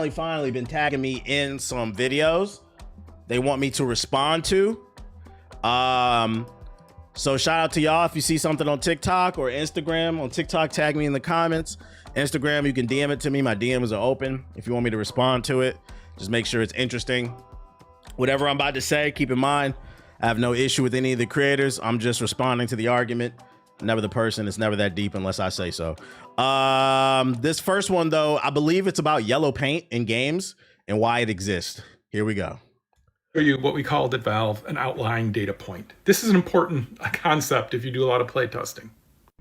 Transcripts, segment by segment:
finally been tagging me in some videos they want me to respond to. So shout out to y'all. If you see something on TikTok or Instagram, on TikTok, tag me in the comments. Instagram, you can DM it to me. My DMs are open. If you want me to respond to it, just make sure it's interesting. Whatever I'm about to say, keep in mind, I have no issue with any of the creators. I'm just responding to the argument. Never the person. It's never that deep unless I say so. This first one, though, I believe it's about yellow paint in games and why it exists. Here we go. You what we called at Valve an outlying data point. This is an important concept if you do a lot of play testing.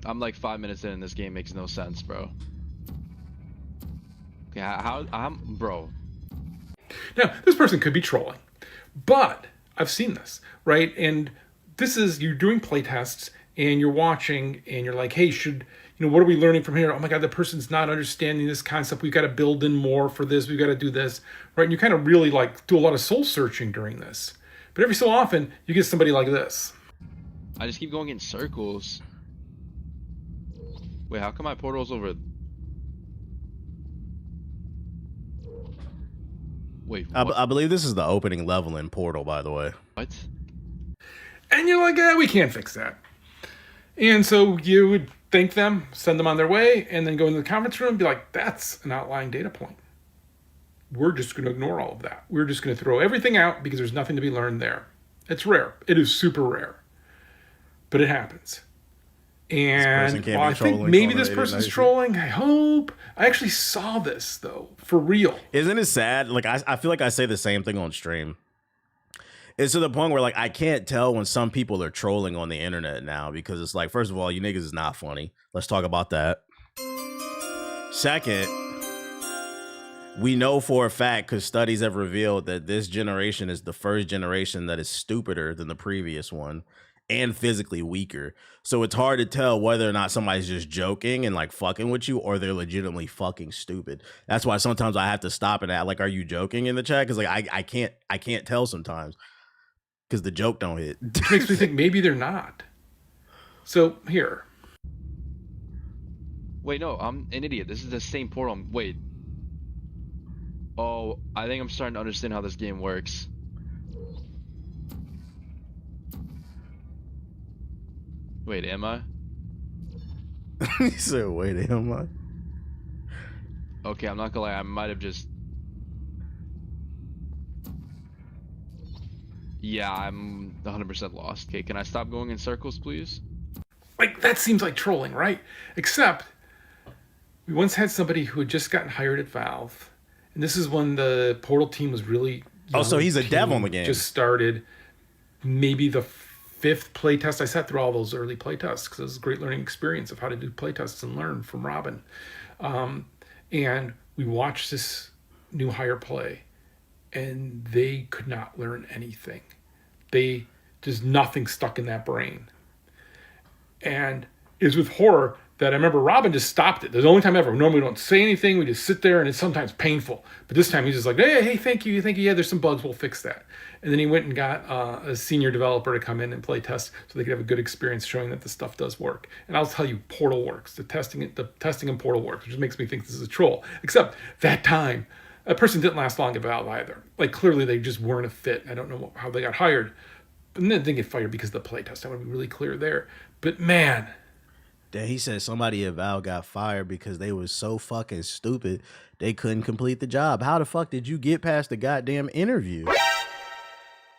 I'm like 5 minutes in and this game makes no sense, bro. Okay, how bro? Now, this person could be trolling, but I've seen this, right? And this is, you're doing play tests and you're watching and you're like, hey, what are we learning from here? Oh my God, the person's not understanding this concept. We've got to build in more for this. We've got to do this, right? And you kind of really like do a lot of soul searching during this. But every so often you get somebody like this. I just keep going in circles. Wait, how come my portal's over? Wait, I believe this is the opening level in Portal, by the way. What? And you're like, we can't fix that. And so you would thank them, send them on their way, and then go into the conference room and be like, that's an outlying data point. We're just going to ignore all of that. We're just going to throw everything out because there's nothing to be learned there. It's rare. It is super rare. But it happens. And I think maybe this person's trolling. I hope. I actually saw this, though, for real. Isn't it sad? Like, I feel like I say the same thing on stream. It's to the point where, like, I can't tell when some people are trolling on the internet now because it's like, first of all, you niggas is not funny. Let's talk about that. Second, we know for a fact, because studies have revealed that this generation is the first generation that is stupider than the previous one and physically weaker. So it's hard to tell whether or not somebody's just joking and like fucking with you or they're legitimately fucking stupid. That's why sometimes I have to stop and ask, like, are you joking in the chat? Because like I can't tell sometimes. Because the joke don't hit. Which makes me think maybe they're not. So here. Wait, no, I'm an idiot. This is the same portal. Wait. Oh, I think I'm starting to understand how this game works. Wait, am I? He said, wait, am I? Okay, I'm not gonna lie. I might have just... Yeah, I'm 100% lost. Okay, can I stop going in circles, please? Like, that seems like trolling, right? Except, we once had somebody who had just gotten hired at Valve. And this is when the Portal team was really... Oh, so he's a dev on the game. Just started. Maybe the 5th playtest. I sat through all those early playtests because it was a great learning experience of how to do playtests and learn from Robin. And we watched this new hire play. And they could not learn anything. There's nothing stuck in that brain. And it was with horror that I remember Robin just stopped it. There's the only time ever. Normally we don't say anything. We just sit there and it's sometimes painful. But this time he's just like, hey, thank you. Yeah, there's some bugs. We'll fix that. And then he went and got a senior developer to come in and play test so they could have a good experience showing that the stuff does work. And I'll tell you, Portal works. The testing in Portal works, which makes me think this is a troll. Except that time, a person didn't last long at Valve either. Like, clearly they just weren't a fit. I don't know how they got hired. But then they didn't get fired because of the playtest. I want to be really clear there. But man. He said somebody at Valve got fired because they was so fucking stupid they couldn't complete the job. How the fuck did you get past the goddamn interview?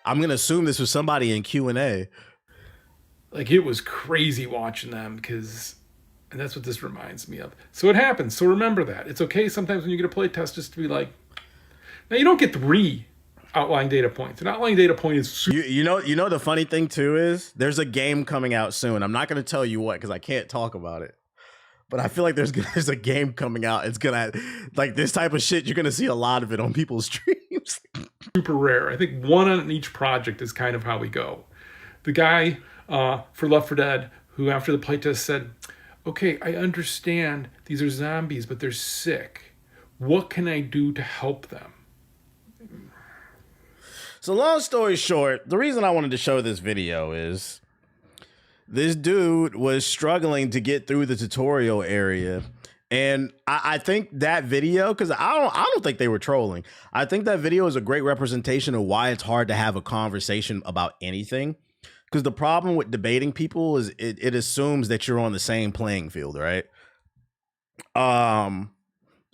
I'm going to assume this was somebody in Q&A. Like, it was crazy watching them because... And that's what this reminds me of. So it happens. So remember that. It's okay sometimes when you get a play test just to be like... Now, you don't get 3 outlying data points. An outlying data point is... Super... You know the funny thing, too, is there's a game coming out soon. I'm not going to tell you what because I can't talk about it. But I feel like there's a game coming out. It's going to... Like, this type of shit, you're going to see a lot of it on people's streams. Super rare. I think 1 on each project is kind of how we go. The guy for Left 4 Dead who, after the playtest, said... Okay, I understand these are zombies, but they're sick. What can I do to help them? So long story short, the reason I wanted to show this video is this dude was struggling to get through the tutorial area And I think that video, because I don't think they were trolling. I think that video is a great representation of why it's hard to have a conversation about anything. Because the problem with debating people is it assumes that you're on the same playing field, right?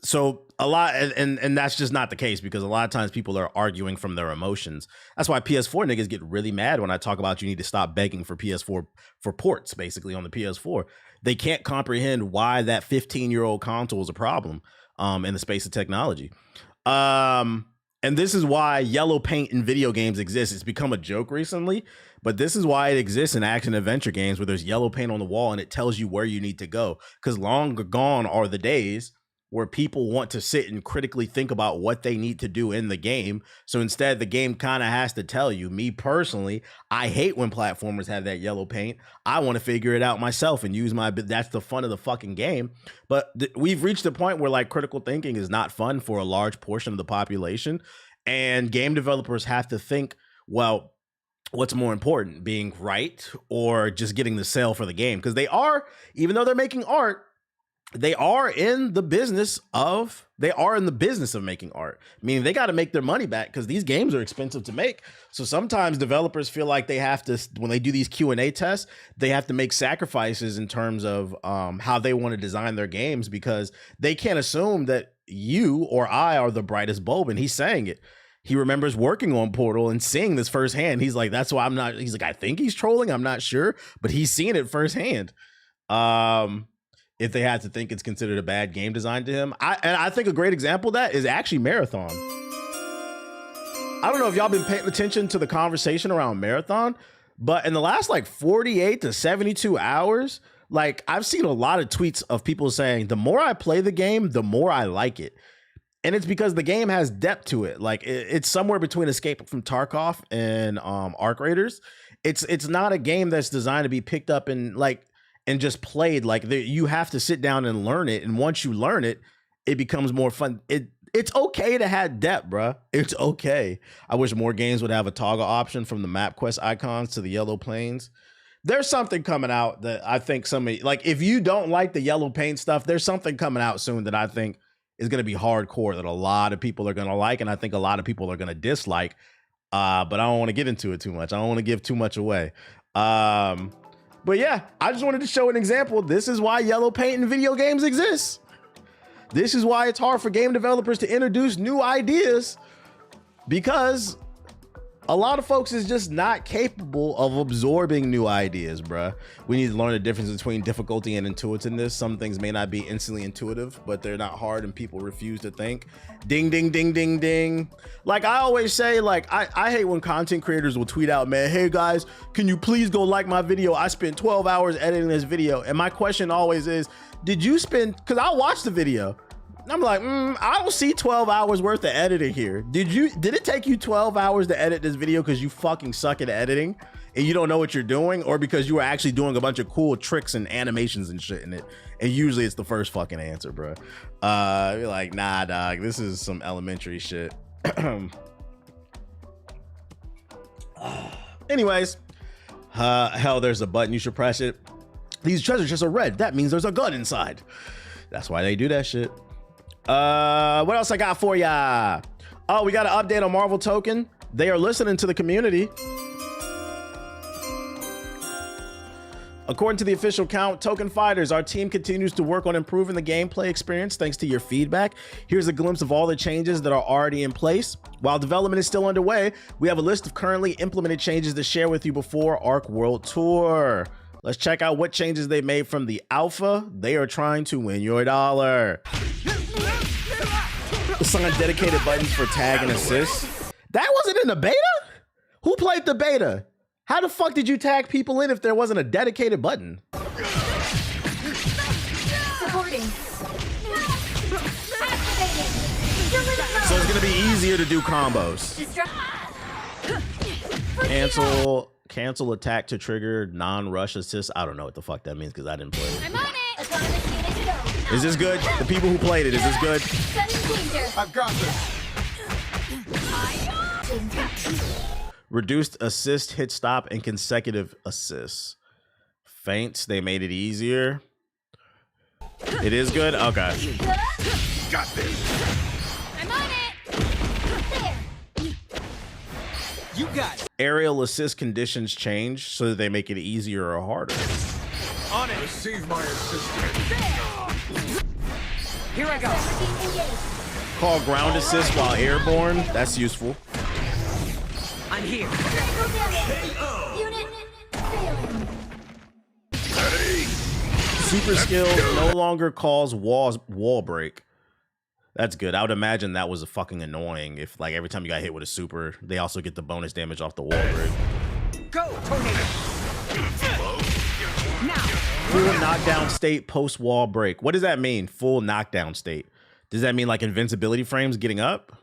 So a lot, and that's just not the case, because a lot of times people are arguing from their emotions. That's why PS4 niggas get really mad when I talk about you need to stop begging for PS4 for ports, basically, on the PS4. They can't comprehend why that 15-year-old console is a problem in the space of technology. And this is why yellow paint in video games exists. It's become a joke recently, but this is why it exists in action adventure games where there's yellow paint on the wall and it tells you where you need to go. Because long gone are the days where people want to sit and critically think about what they need to do in the game. So instead, the game kind of has to tell you. Me personally, I hate when platformers have that yellow paint. I want to figure it out myself and use that's the fun of the fucking game. But we've reached a point where like critical thinking is not fun for a large portion of the population. And game developers have to think, well, what's more important, being right or just getting the sale for the game? Because they are, even though they're making art, they are in the business of making art, meaning they got to make their money back because these games are expensive to make. So sometimes developers feel like they have to, when they do these Q&A tests, they have to make sacrifices in terms of how they want to design their games, because they can't assume that you or I are the brightest bulb. And he's saying it. He remembers working on Portal and seeing this firsthand. He's like, that's why he's like, I think he's trolling. I'm not sure, but he's seen it firsthand. If they had to think it's considered a bad game design to him. I think a great example of that is actually Marathon. I don't know if y'all been paying attention to the conversation around Marathon, but in the last like 48 to 72 hours, like I've seen a lot of tweets of people saying, the more I play the game, the more I like it. And it's because the game has depth to it. Like it's somewhere between Escape from Tarkov and Arc Raiders. It's not a game that's designed to be picked up and just played. Like you have to sit down and learn it. And once you learn it, it becomes more fun. It's okay to have depth, bruh. It's okay. I wish more games would have a toggle option from the map quest icons to the yellow planes. There's something coming out that I think like if you don't like the yellow paint stuff, there's something coming out soon that I think is going to be hardcore that a lot of people are going to like. And I think a lot of people are going to dislike, but I don't want to get into it too much. I don't want to give too much away. But yeah, I just wanted to show an example. This is why yellow paint in video games exists. This is why it's hard for game developers to introduce new ideas, because a lot of folks is just not capable of absorbing new ideas, bruh. We need to learn the difference between difficulty and intuitiveness. Some things may not be instantly intuitive, but they're not hard and people refuse to think. Ding, ding, ding, ding, ding. Like I always say, like I hate when content creators will tweet out, man, hey guys, can you please go like my video? I spent 12 hours editing this video. And my question always is, did you spend, because I'll watch the video. I'm like, I don't see 12 hours worth of editing here. Did it take you 12 hours to edit this video because you fucking suck at editing and you don't know what you're doing, or because you were actually doing a bunch of cool tricks and animations and shit in it? And usually it's the first fucking answer, bro. You're like, nah, dog, this is some elementary shit. Anyways, hell, there's a button. You should press it. These treasure chests are red. That means there's a gun inside. That's why they do that shit. What else I got for ya? Oh, we got an update on Marvel Token. They are listening to the community. According to the official count, Token Fighters, our team continues to work on improving the gameplay experience thanks to your feedback. Here's a glimpse of all the changes that are already in place. While development is still underway, we have a list of currently implemented changes to share with you before Arc World Tour. Let's check out what changes they made from the alpha. They are trying to win your dollar. Assign dedicated buttons for tag and assist. That wasn't in the beta? Who played the beta? How the fuck did you tag people in if there wasn't a dedicated button? Supporting. So it's gonna be easier to do combos. Cancel attack to trigger non-rush assist. I don't know what the fuck that means because I didn't play it. I'm on it. Is this good? The people who played it, is this good? I've got this. Reduced assist, hit stop, and consecutive assists. Feints, they made it easier. It is good? Okay. Got this. I'm on it. There. You got it. Aerial assist conditions change so that they make it easier or harder. On it. Receive my assistance. Here I go. Call ground assist while airborne. That's useful. I'm here. Unit failing. Super skill no longer calls wall break. That's good. I would imagine that was fucking annoying if like every time you got hit with a super, they also get the bonus damage off the wall break. Go, tornado. Now. Full knockdown state post wall break. What does that mean? Full knockdown state. Does that mean like invincibility frames getting up?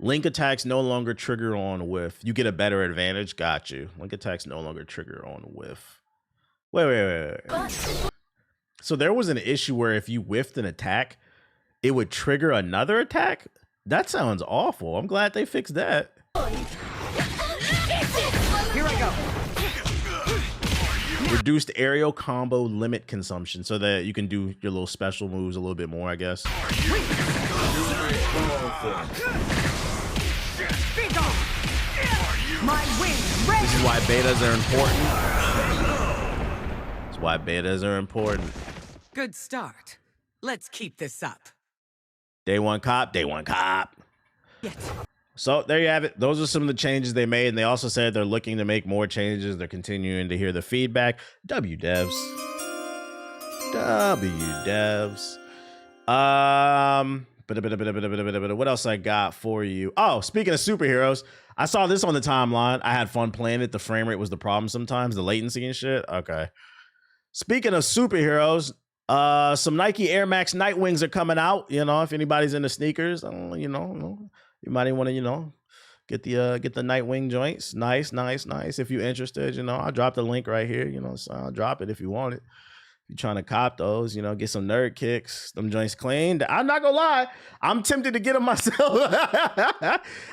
Link attacks no longer trigger on whiff. You get a better advantage. Got you. Link attacks no longer trigger on whiff. Wait. So there was an issue where if you whiffed an attack, it would trigger another attack? That sounds awful. I'm glad they fixed that. Here I go. Reduced aerial combo limit consumption so that you can do your little special moves a little bit more, I guess. My wings ready. This is why betas are important. That's why betas are important. Good start. Let's keep this up. Day one cop, day one cop. Yes. So there you have it. Those are some of the changes they made. And they also said they're looking to make more changes. They're continuing to hear the feedback. W devs. What else I got for you? Oh, speaking of superheroes, I saw this on the timeline. I had fun playing it. The frame rate was the problem sometimes, the latency and shit. Okay. Speaking of superheroes, some Nike Air Max Nightwings are coming out. You know, if anybody's into sneakers, you might want to, get the Nightwing joints. Nice. If you're interested, I'll drop the link right here. So I'll drop it if you want it. You're trying to cop those, get some nerd kicks, them joints cleaned. I'm not gonna lie, I'm tempted to get them myself.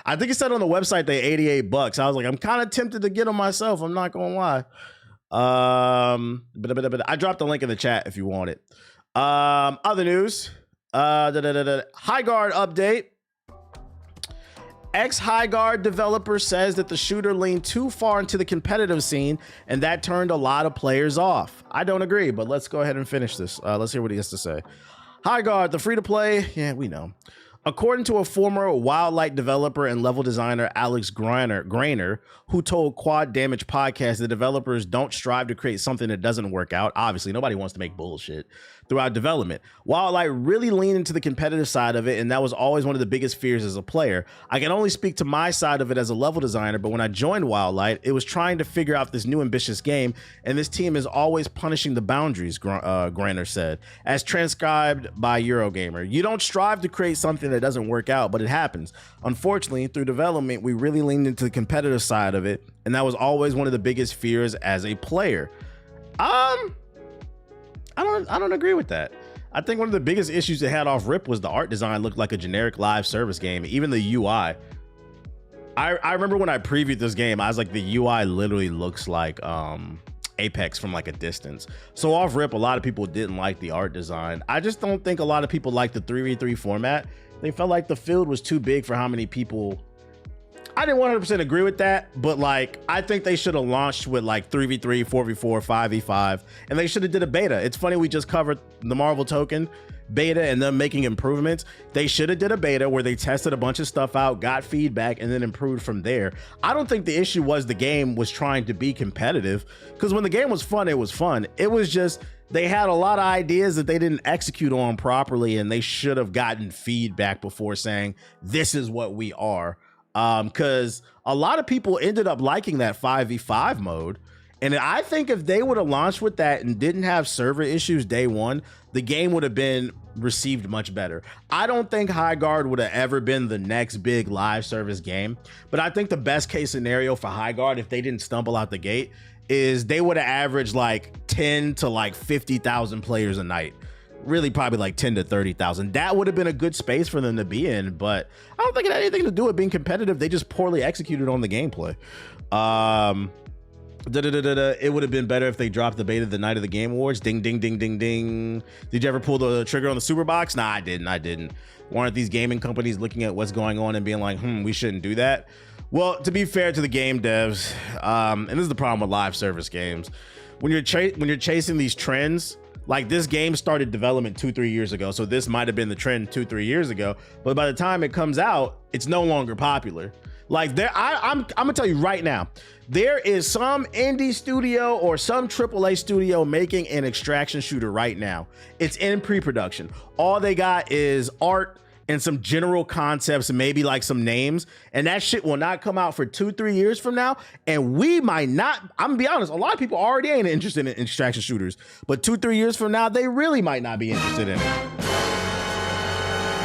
I think it said on the website they $88. I was like, I'm kind of tempted to get them myself. I'm not gonna lie. But I dropped the link in the chat if you want it. Other news, Highguard update. Ex-Highguard developer says that the shooter leaned too far into the competitive scene and that turned a lot of players off. I don't agree, but let's go ahead and finish this. Let's hear what he has to say. Highguard, the free-to-play, yeah, we know. According to a former Wildlight developer and level designer, Alex Grainer, who told Quad Damage Podcast that developers don't strive to create something that doesn't work out. Obviously, nobody wants to make bullshit throughout development. Wildlight really leaned into the competitive side of it, and that was always one of the biggest fears as a player. I can only speak to my side of it as a level designer, but when I joined Wildlight, it was trying to figure out this new ambitious game, and this team is always punishing the boundaries, Grainer said, as transcribed by Eurogamer. You don't strive to create something that doesn't work out, but it happens. Unfortunately, through development, we really leaned into the competitive side of it, and that was always one of the biggest fears as a player. I don't agree with that. I think one of the biggest issues it had off rip was the art design looked like a generic live service game. Even the UI. I remember when I previewed this game, I was like, the UI literally looks like Apex from like a distance. So off rip, a lot of people didn't like the art design. I just don't think a lot of people like the 3v3 format. They felt like the field was too big for how many people. I didn't 100% agree with that, but like, I think they should have launched with like 3v3, 4v4, 5v5, and they should have did a beta. It's funny, we just covered the Marvel token beta and them making improvements. They should have did a beta where they tested a bunch of stuff out, got feedback, and then improved from there. I don't think the issue was the game was trying to be competitive, because when the game was fun, it was fun. It was just, they had a lot of ideas that they didn't execute on properly, and they should have gotten feedback before saying, this is what we are. Because a lot of people ended up liking that 5v5 mode. And I think if they would have launched with that and didn't have server issues day one, the game would have been received much better. I don't think Highguard would have ever been the next big live service game, but I think the best case scenario for Highguard, if they didn't stumble out the gate, is they would have averaged like 10 to like 50,000 players a night. Really probably like 10 to 30,000. That would have been a good space for them to be in, but I don't think it had anything to do with being competitive. They just poorly executed on the gameplay. It would have been better if they dropped the beta the night of the Game Awards. Ding, ding, ding, ding, ding. Did you ever pull the trigger on the Super Box? Nah, I didn't. Weren't these gaming companies looking at what's going on and being like, we shouldn't do that? Well, to be fair to the game devs, and this is the problem with live service games, when you're chasing these trends, like this game started development 2-3 years ago, so this might have been the trend 2-3 years ago, but by the time it comes out, it's no longer popular. Like I'm gonna tell you right now, there is some indie studio or some AAA studio making an extraction shooter right now. It's in pre-production. All they got is art and some general concepts and maybe like some names, and that shit will not come out for 2-3 years from now. And we might not, I'm gonna be honest, a lot of people already ain't interested in extraction shooters, but 2-3 years from now, they really might not be interested in it.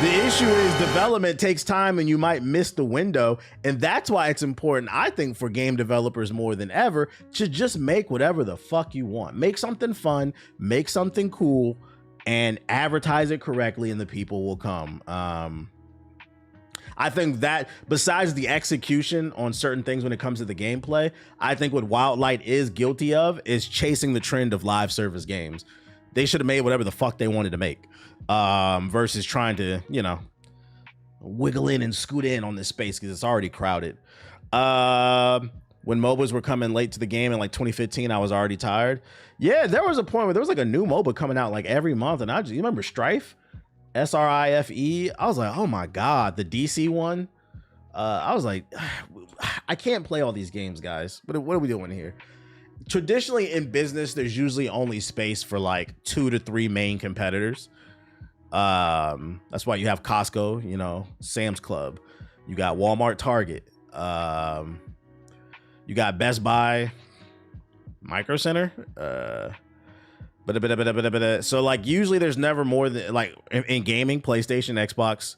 The issue is development takes time and you might miss the window. And that's why it's important, I think, for game developers more than ever to just make whatever the fuck you want. Make something fun, make something cool, and advertise it correctly and the people will come. I think that besides the execution on certain things when it comes to the gameplay, I think what Wildlight is guilty of is chasing the trend of live service games. They should have made whatever the fuck they wanted to make, versus trying to, wiggle in and scoot in on this space because it's already crowded. When MOBAs were coming late to the game in like 2015, I was already tired. Yeah, there was a point where there was like a new MOBA coming out like every month, and you remember Strife? SRIFE? I was like, oh my God, the DC one? I was like, I can't play all these games, guys. What are we doing here? Traditionally in business, there's usually only space for like 2 to 3 main competitors. That's why you have Costco, Sam's Club. You got Walmart, Target. You got Best Buy, Micro Center. So like usually there's never more than like in gaming, PlayStation, Xbox,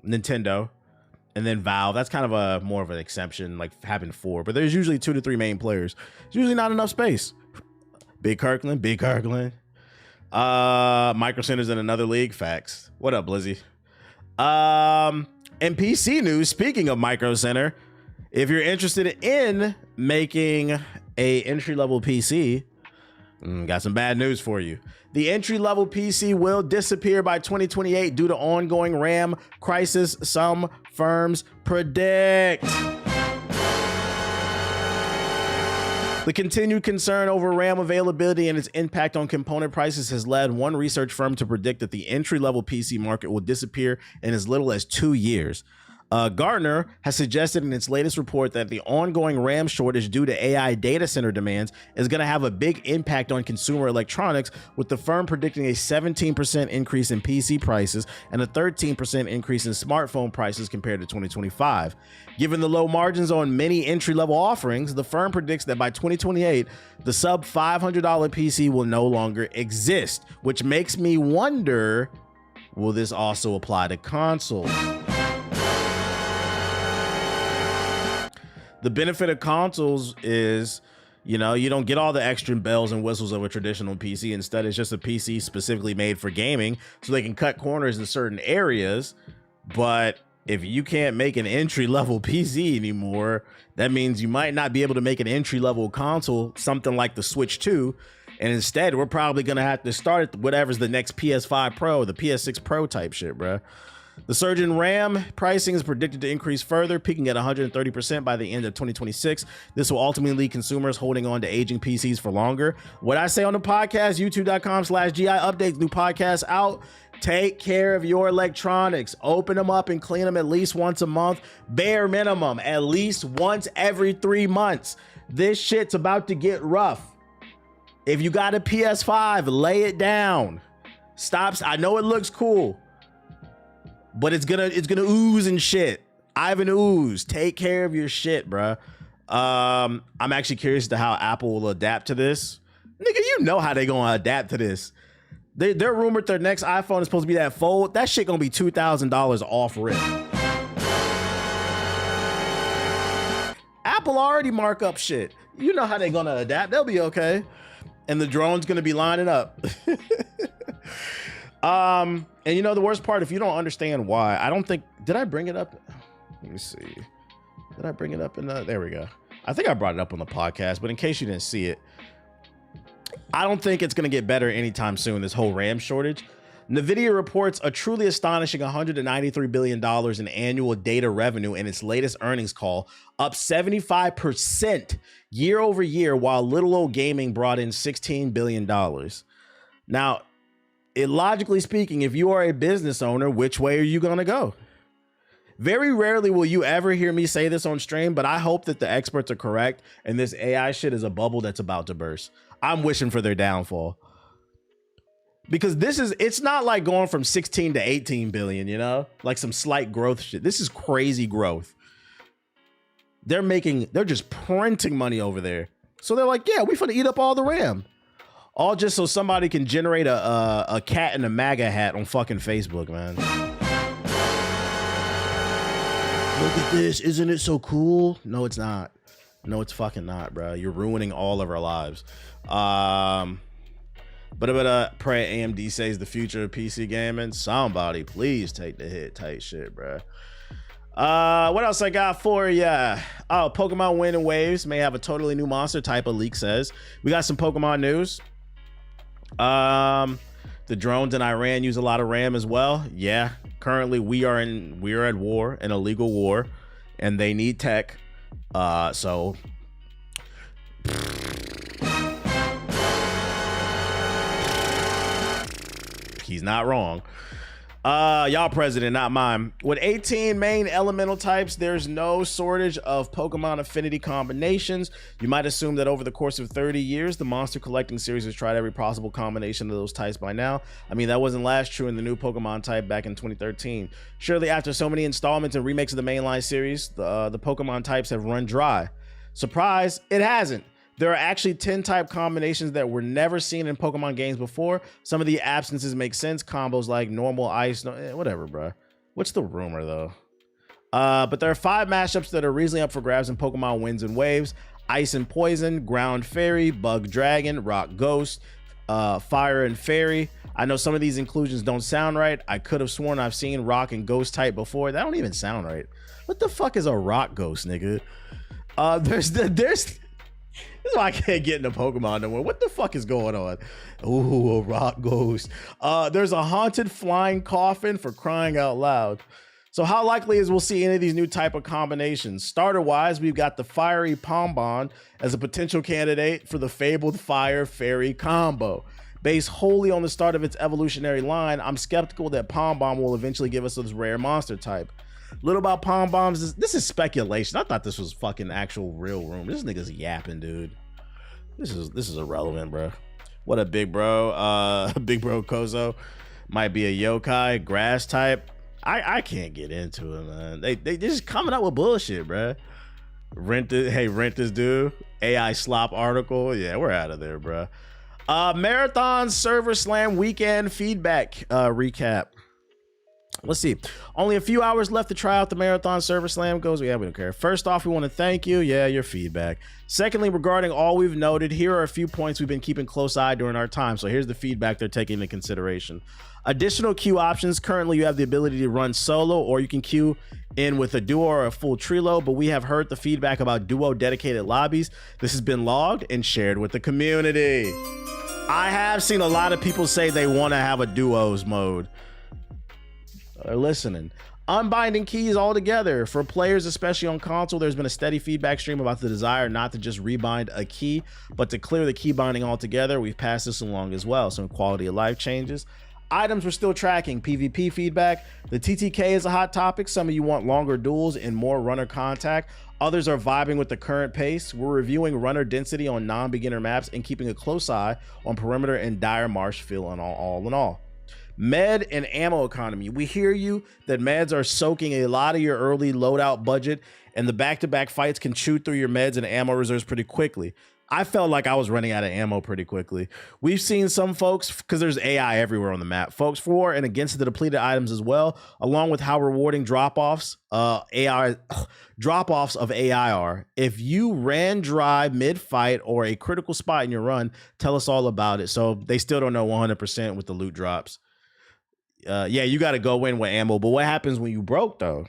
Nintendo, and then Valve. That's kind of a more of an exception, like having 4, but there's usually 2 to 3 main players. It's usually not enough space. Big Kirkland. Micro Center's in another league. Facts. What up, Blizzy? And PC news, speaking of Micro Center, if you're interested in making a entry-level PC, got some bad news for you. The entry-level PC will disappear by 2028 due to ongoing RAM crisis, some firms predict. The continued concern over RAM availability and its impact on component prices has led one research firm to predict that the entry-level PC market will disappear in as little as 2 years. Gartner has suggested in its latest report that the ongoing RAM shortage due to AI data center demands is going to have a big impact on consumer electronics, with the firm predicting a 17% increase in PC prices and a 13% increase in smartphone prices compared to 2025. Given the low margins on many entry-level offerings, the firm predicts that by 2028, the sub $500 PC will no longer exist, which makes me wonder, will this also apply to consoles? The benefit of consoles is, you don't get all the extra bells and whistles of a traditional PC. Instead, it's just a PC specifically made for gaming, so they can cut corners in certain areas. But if you can't make an entry-level PC anymore, that means you might not be able to make an entry-level console, something like the Switch 2. And instead, we're probably going to have to start at whatever's the next PS5 Pro, the PS6 Pro type shit, bruh. The surge in RAM pricing is predicted to increase further, peaking at 130% by the end of 2026. This will ultimately lead consumers holding on to aging PCs for longer. What I say on the podcast, youtube.com/GI updates, new podcasts out. Take care of your electronics. Open them up and clean them at least once a month. Bare minimum, at least once every 3 months. This shit's about to get rough. If you got a PS5, lay it down. Stop. I know it looks cool, but it's gonna ooze and shit. Ivan Ooze, take care of your shit, bruh. I'm actually curious to how Apple will adapt to this. Nigga, you know how they gonna adapt to this. They're rumored their next iPhone is supposed to be that fold. That shit gonna be $2,000 off rip. Apple already mark up shit. You know how they gonna adapt. They'll be okay. and the drone's gonna be lining up. And you know the worst part, if you don't understand why, I don't think, did I bring it up? Let me see. Did I bring it up in the, there we go. I think I brought it up on the podcast, but in case you didn't see it, I don't think it's gonna get better anytime soon, this whole RAM shortage. NVIDIA reports a truly astonishing $193 billion in annual data revenue in its latest earnings call, up 75% year over year, while little old gaming brought in $16 billion. Now, logically speaking, if you are a business owner, which way are you going to go? Very rarely will you ever hear me say this on stream, but I hope that the experts are correct and this AI shit is a bubble that's about to burst. I'm wishing for their downfall. Because it's not like going from 16 to 18 billion, you know, like some slight growth shit. This is crazy growth. They're just printing money over there. So they're like, yeah, we finna eat up all the RAM. All just so somebody can generate a cat in a MAGA hat on fucking Facebook, man. Look at this. Isn't it so cool? No, it's not. No, it's fucking not, bro. You're ruining all of our lives. Pray AMD says the future of PC gaming. Somebody please take the hit type shit, bro. What else I got for ya? Oh, Pokemon Wind and Waves may have a totally new monster type, a leak says. We got some Pokemon news. The drones in Iran use a lot of RAM as well. Yeah, currently we are at war, an illegal war, and they need tech. So he's not wrong. Y'all president, not mine. With 18 main elemental types, there's no shortage of Pokemon affinity combinations. You might assume that over the course of 30 years, the monster collecting series has tried every possible combination of those types by now. I mean, that wasn't last true in the new Pokemon type back in 2013. Surely after so many installments and remakes of the mainline series, the Pokemon types have run dry. Surprise, it hasn't. There are actually 10 type combinations that were never seen in Pokemon games before. Some of the absences make sense. Combos like normal, ice, whatever, bro. What's the rumor, though? But there are 5 mashups that are reasonably up for grabs in Pokemon Winds and Waves. Ice and Poison, Ground Fairy, Bug Dragon, Rock Ghost, Fire and Fairy. I know some of these inclusions don't sound right. I could have sworn I've seen Rock and Ghost type before. That don't even sound right. What the fuck is a Rock Ghost, nigga? This is why I can't get into Pokemon no more. What the fuck is going on? Ooh, a Rock Ghost. There's a Haunted Flying Coffin, for crying out loud. So how likely is we'll see any of these new type of combinations? Starter-wise, we've got the Fiery Pombon as a potential candidate for the fabled Fire Fairy combo. Based wholly on the start of its evolutionary line, I'm skeptical that Pombon will eventually give us this rare monster type. Little about Palm Bombs, this is speculation. I thought this was fucking actual real room. This nigga's yapping, dude. This is irrelevant, bro. What a big bro. Big bro Kozo might be a yokai grass type. I can't get into it, man. They just coming up with bullshit, bro. Rent this dude. AI slop article. Yeah, we're out of there, bro. Marathon Server Slam weekend feedback recap. Let's see. Only a few hours left to try out the Marathon Server Slam goes. Yeah, we don't care. First off, we want to thank you. Yeah, your feedback. Secondly, regarding all we've noted, here are a few points we've been keeping close eye during our time. So here's the feedback they're taking into consideration. Additional queue options. Currently, you have the ability to run solo, or you can queue in with a duo or a full trilo, but we have heard the feedback about duo dedicated lobbies. This has been logged and shared with the community. I have seen a lot of people say they want to have a duos mode. Are listening. Unbinding keys altogether. For players, especially on console, there's been a steady feedback stream about the desire not to just rebind a key, but to clear the key binding altogether. We've passed this along as well. Some quality of life changes. Items we're still tracking. PvP feedback. The TTK is a hot topic. Some of you want longer duels and more runner contact. Others are vibing with the current pace. We're reviewing runner density on non-beginner maps and keeping a close eye on perimeter and dire marsh feel and all in all. Med and ammo economy. We hear you that meds are soaking a lot of your early loadout budget, and the back-to-back fights can chew through your meds and ammo reserves pretty quickly. I felt like I was running out of ammo pretty quickly. We've seen some folks, because there's AI everywhere on the map, folks for and against the depleted items as well, along with how rewarding drop-offs of AI are. If you ran dry mid-fight or a critical spot in your run, tell us all about it. So they still don't know 100% with the loot drops. Yeah, you got to go in with ammo. But what happens when you broke, though?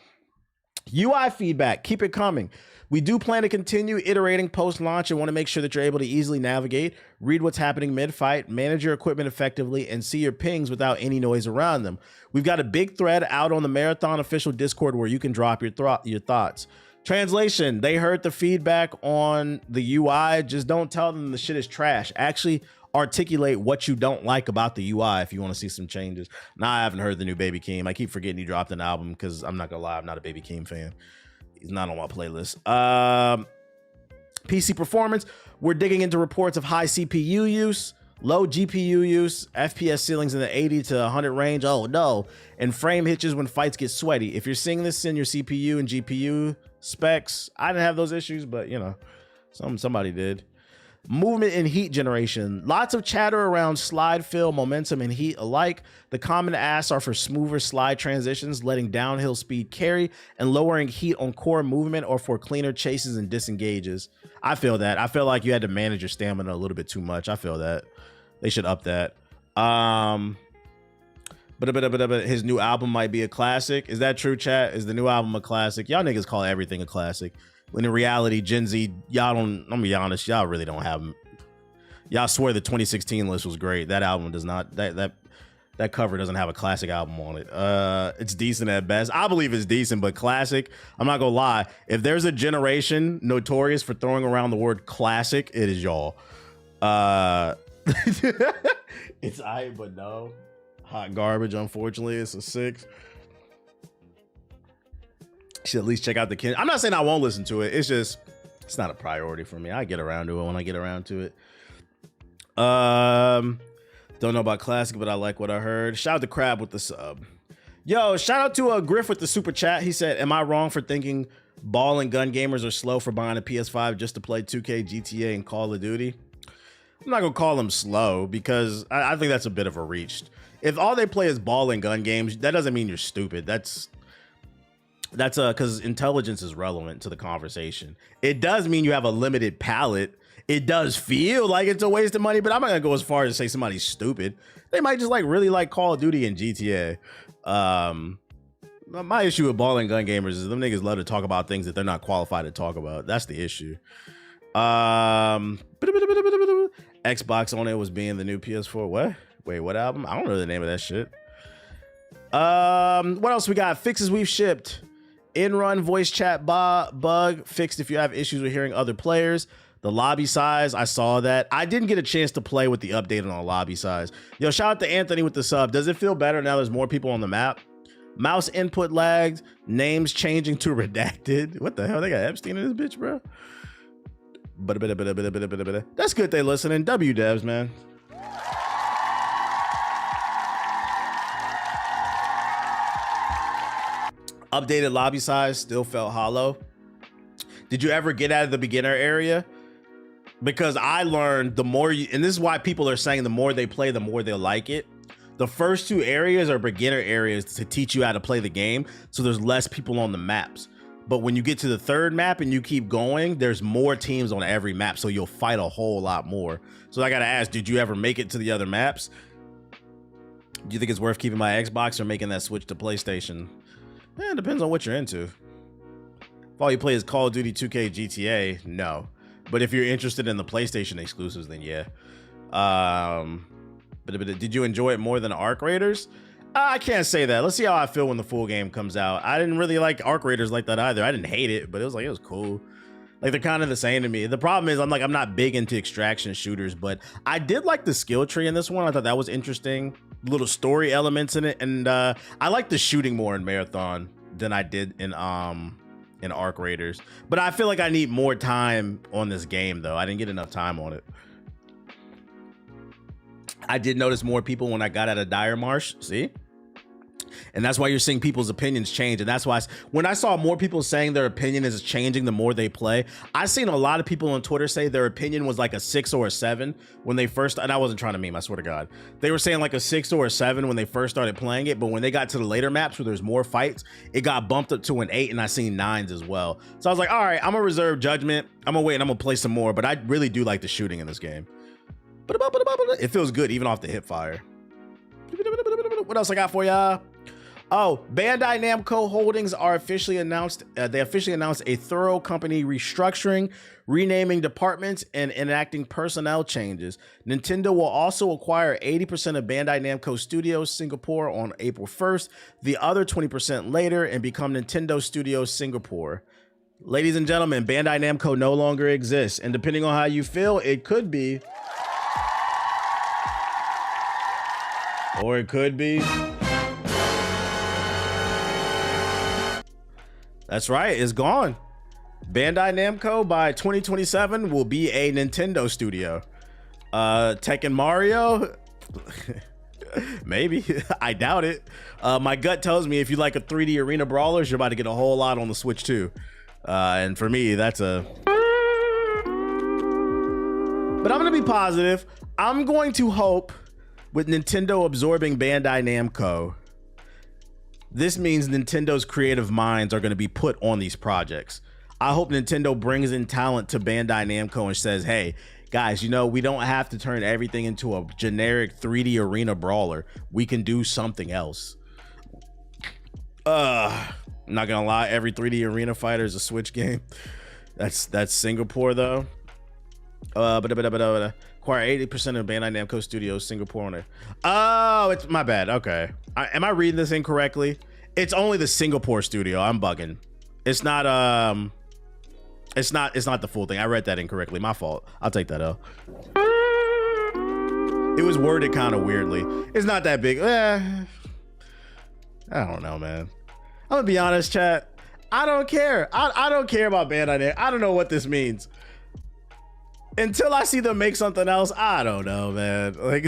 UI feedback, keep it coming. We do plan to continue iterating post-launch and want to make sure that you're able to easily navigate, read what's happening mid-fight, manage your equipment effectively, and see your pings without any noise around them. We've got a big thread out on the Marathon official Discord where you can drop your thoughts. Translation, they heard the feedback on the UI. Just don't tell them the shit is trash. Actually articulate what you don't like about the UI if you want to see some changes. Nah, I haven't heard the new Baby Keem. I keep forgetting he dropped an album because I'm not gonna lie, I'm not a Baby Keem fan. He's not on my playlist. PC performance, we're digging into reports of high CPU use, low GPU use, FPS ceilings in the 80 to 100 range. Oh no. And frame hitches when fights get sweaty. If you're seeing this in your CPU and GPU specs, I didn't have those issues, but you know, somebody did. Movement and heat generation. Lots of chatter around slide fill, momentum, and heat alike. The common asks are for smoother slide transitions, letting downhill speed carry, and lowering heat on core movement or for cleaner chases and disengages. I feel that. I feel like you had to manage your stamina a little bit too much. I feel that. They should up that. But his new album might be a classic. Is that true, chat? Is the new album a classic? Y'all niggas call everything a classic. When in reality, Gen Z, y'all don't, I'm gonna be honest, y'all really don't have them. Y'all swear the 2016 list was great. That album does not, that cover doesn't have a classic album on it. It's decent at best. I believe it's decent, but classic, I'm not gonna lie. If there's a generation notorious for throwing around the word classic, it is y'all. It's aight, but no. Hot garbage, unfortunately. It's a 6. Should at least check out the Ken. I'm not saying I won't listen to it. It's just, it's not a priority for me. I get around to it when I get around to it. Don't know about classic, but I like what I heard. Shout out to Crab with the sub. Yo, shout out to Griff with the super chat. He said, am I wrong for thinking ball and gun gamers are slow for buying a PS5 just to play 2K, GTA, and Call of Duty? I'm not gonna call them slow because I think that's a bit of a reach. If all they play is ball and gun games, that doesn't mean you're stupid. That's because intelligence is relevant to the conversation. It does mean you have a limited palate. It does feel like it's a waste of money, but I'm not gonna go as far as to say somebody's stupid. They might just really like Call of Duty and GTA. My issue with ball and gun gamers is them niggas love to talk about things that they're not qualified to talk about. That's the issue. Xbox on it was being the new PS4. What? Wait, what album? I don't know the name of that shit. What else we got? Fixes we've shipped. In-run voice chat bug fixed if you have issues with hearing other players. The lobby size, I saw that. I didn't get a chance to play with the update on the lobby size. Yo, shout out to Anthony with the sub. Does it feel better now there's more people on the map? Mouse input lagged. Names changing to redacted. What the hell? They got Epstein in this bitch, bro. That's good they listening. W devs, man. Updated lobby size still felt hollow. Did you ever get out of the beginner area? Because I learned the more you, and this is why people are saying the more they play, the more they'll like it. The first 2 areas are beginner areas to teach you how to play the game, so there's less people on the maps. But when you get to the 3rd map and you keep going, there's more teams on every map, so you'll fight a whole lot more. So I gotta ask, did you ever make it to the other maps? Do you think it's worth keeping my Xbox or making that switch to PlayStation? It depends on what you're into. If all you play is Call of Duty, 2K, GTA, no. But if you're interested in the PlayStation exclusives, then yeah. But did you enjoy it more than Arc Raiders? I can't say that. Let's see how I feel when the full game comes out. I didn't really like Arc Raiders like that either. I didn't hate it, but it was cool. Like, they're kind of the same to me. The problem is I'm not big into extraction shooters, but I did like the skill tree in this one. I thought that was interesting. Little story elements in it, and I like the shooting more in Marathon than I did in Arc Raiders. But I feel like I need more time on this game, though. I didn't get enough time on it. I did notice more people when I got out of Dire Marsh. See? And that's why you're seeing people's opinions change. And that's why when I saw more people saying their opinion is changing the more they play, I've seen a lot of people on Twitter say their opinion was like a 6 or a 7 when they first, and I wasn't trying to meme, I swear to God. They were saying like a 6 or a 7 when they first started playing it, but when they got to the later maps where there's more fights, it got bumped up to an 8, and I seen 9s as well. So I was like, all right, I'm gonna reserve judgment. I'm gonna wait and I'm gonna play some more, but I really do like the shooting in this game. It feels good even off the hip fire. What else I got for y'all? Oh, Bandai Namco Holdings are officially announced. They officially announced a thorough company restructuring, renaming departments, and enacting personnel changes. Nintendo will also acquire 80% of Bandai Namco Studios Singapore on April 1st, the other 20% later, and become Nintendo Studios Singapore. Ladies and gentlemen, Bandai Namco no longer exists, and depending on how you feel, it could be, or it could be. That's right, it's gone. Bandai Namco by 2027 will be a Nintendo studio. Tekken Mario? Maybe. I doubt it. My gut tells me if you like a 3D arena brawlers, you're about to get a whole lot on the Switch too. And for me, that's a... But I'm gonna be positive. I'm going to hope with Nintendo absorbing Bandai Namco, this means Nintendo's creative minds are going to be put on these projects. I hope Nintendo brings in talent to Bandai Namco and says, hey, guys, you know, we don't have to turn everything into a generic 3D arena brawler. We can do something else. I'm not going to lie, every 3D arena fighter is a Switch game. That's Singapore, though. Acquire 80% of Bandai Namco Studios Singapore on it. Oh, it's my bad. Okay. Am I reading this incorrectly? It's only the Singapore studio. I'm bugging. It's not it's not the full thing. I read that incorrectly. My fault. I'll take that L. It was worded kind of weirdly. It's not that big. I don't know, man. I'm gonna be honest, chat. I don't care. I don't care about Bandai Namco. I don't know what this means. Until I see them make something else, I don't know, man. Like